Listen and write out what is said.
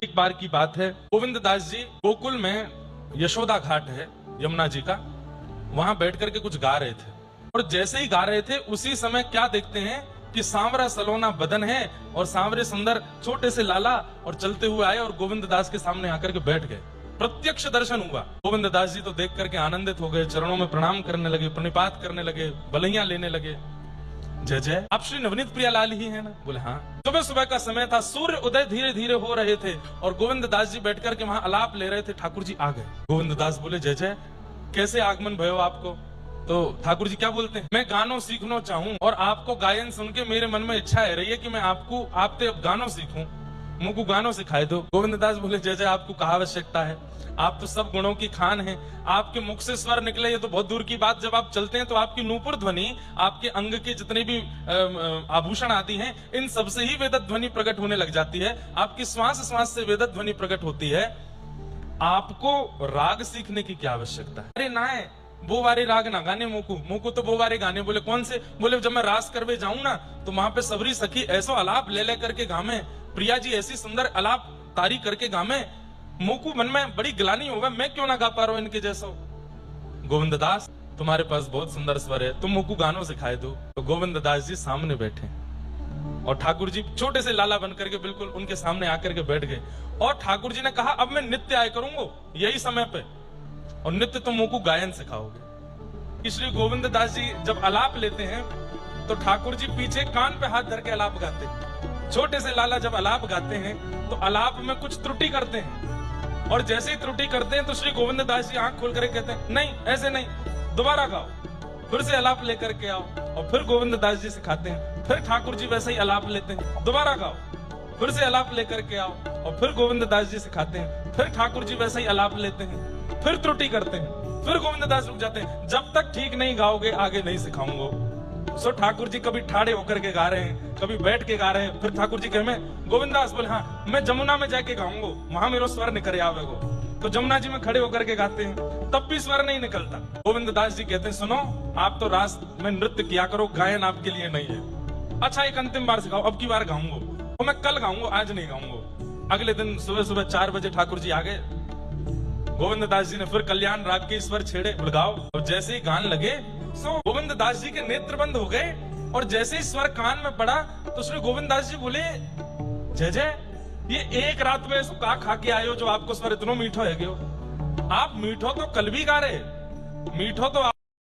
एक बार की बात है, गोविंद दास जी गोकुल में यशोदा घाट है यमुना जी का, वहां बैठ करके कुछ गा रहे थे और जैसे ही गा रहे थे उसी समय क्या देखते हैं कि सांवरा सलोना बदन है और सांवरे सुंदर छोटे से लाला और चलते हुए आए और गोविंद दास के सामने आकर के बैठ गए। प्रत्यक्ष दर्शन हुआ। गोविंद दास जी तो देख करके आनंदित हो गए, चरणों में प्रणाम करने लगे, प्रणिपात करने लगे, बलैया लेने लगे। जय जय, आप श्री नवनीत प्रियालाल ही है ना? बोले हाँ। सुबह सुबह का समय था, सूर्य उदय धीरे धीरे हो रहे थे और गोविंद दास जी बैठ करके वहां आलाप ले रहे थे। ठाकुर जी आ गए। गोविंद दास बोले जय जय, कैसे आगमन भयो आपको? तो ठाकुर जी क्या बोलते हैं, मैं गानों सीखना चाहूं और आपको गायन सुन के मेरे मन में इच्छा है रही है कि मैं आपको आपसे अब गानों सीखूं, मुझको गानों सिखाए दो। गोविंद दास बोले जय जय, आपको कहा आवश्यकता है, आप तो सब गुणों की खान हैं, आपके मुख से स्वर निकले ये तो बहुत दूर की बात। जब आप चलते हैं तो आपकी नूपुर ध्वनि, आपके अंग के जितने भी आभूषण आदि हैं, इन सबसे ही वेद ध्वनि प्रकट होने लग जाती है। आपकी श्वास श्वास से वेद ध्वनि प्रकट होती है। आपको राग सीखने की क्या आवश्यकता है? अरे ना है, वो वारे राग ना गाने मोकू तो वो वारे गाने। बोले कौन से? बोले जब मैं रास करवे जाऊं ना तो वहां पे सबरी सखी ऐसो अलाप ले ले करके गामे, प्रिया जी ऐसी सुंदर अलाप तारी करके गामे, मोकू मन में बड़ी गिलानी होगा, मैं क्यों ना गा पा रहा हूं इनके जैसा। गोविंद दास तुम्हारे पास बहुत सुंदर स्वर है, तुम मोकू गानों सिखाए दो। तो गोविंद दास जी सामने बैठे और ठाकुर जी छोटे से लाला बन करके बिल्कुल उनके सामने आकर के बैठ गए और ठाकुर जी ने कहा अब मैं नित्य आया करूंगा यही समय पे और नित्य तुम मोकू गायन सिखाओगे। इसलिए गोविंद दास जी जब अलाप लेते हैं तो ठाकुर जी पीछे कान पे हाथ धर के अलाप गाते हैं। छोटे से लाला जब अलाप गाते हैं तो अलाप में कुछ त्रुटि करते हैं और जैसे ही त्रुटि करते हैं तो श्री गोविंद दास जी आंख खोल कर कहते हैं नहीं ऐसे नहीं, दोबारा गाओ, फिर से अलाप लेकर के आओ। और फिर गोविंद दास जी सिखाते हैं, फिर ठाकुर जी वैसे ही अलाप लेते हैं, दोबारा गाओ, फिर से अलाप लेकर के आओ। और फिर गोविंद दास जी सिखाते हैं, फिर ठाकुर जी वैसे ही अलाप लेते हैं, फिर त्रुटि करते हैं, फिर गोविंद दास रुक जाते हैं, जब तक ठीक नहीं गाओगे आगे नहीं सिखाऊंगा। सो ठाकुर जी कभी ठाड़े होकर के गा रहे हैं, कभी बैठ के गा रहे हैं। फिर ठाकुर जी कहे मैं गोविंद दास, बोले हाँ मैं जमुना में जाके गाऊंगा, वहां मेरा स्वर निकल आवेगो। तो जमुना जी में खड़े होकर के गाते हैं, तब भी स्वर नहीं निकलता। गोविंद दास जी कहते हैं सुनो, आप तो रास में नृत्य किया करो, गायन आपके लिए नहीं है। अच्छा एक अंतिम बार सिखाओ, अब की बार गाऊंगा, तो मैं कल गाऊंगा, आज नहीं गाऊंगा। अगले दिन सुबह सुबह 4 बजे ठाकुर जी आ गए। गोविंद दास जी ने फिर कल्याण राग के स्वर छेड़े, गाओ। और जैसे ही गान लगे सो गोविंद दास जी के नेत्र बंद हो गए और जैसे ही स्वर कान में पड़ा तो श्री गोविंद दास जी बोले जय जय, ये एक रात में ऐसा का खा के आयो जो आपको स्वर इतना मीठो है गयो। आप मीठो तो कल भी गा रहे, मीठो तो